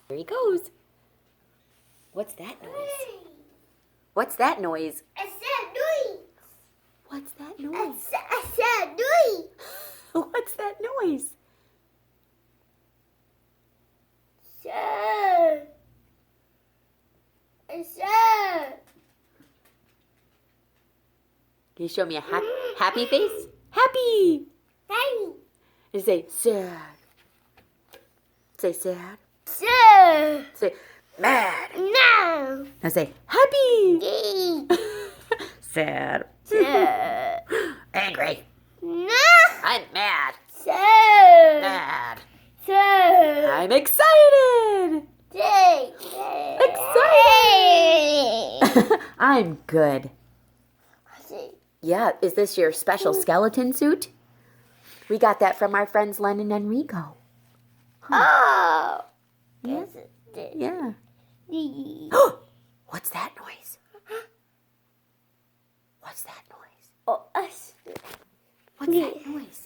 Here he goes. What's that noise? What's that noise? I said noise. What's that noise? I said noise. What's that noise? Sir. Sir. Can you show me a happy face? Happy! Daddy. And say sad. Say sad. Sir. Say mad. No. Now say happy. Daddy. Sad. Sir. Angry. No. I'm Mad. Sir. Mad. Sir. I'm excited. Excited. I'm good. Yeah, is this your special skeleton suit? We got that from our friends Len and Enrico. Oh. Yeah. Yeah. Yeah. What's that noise? What's that noise? Oh, us. What's that noise?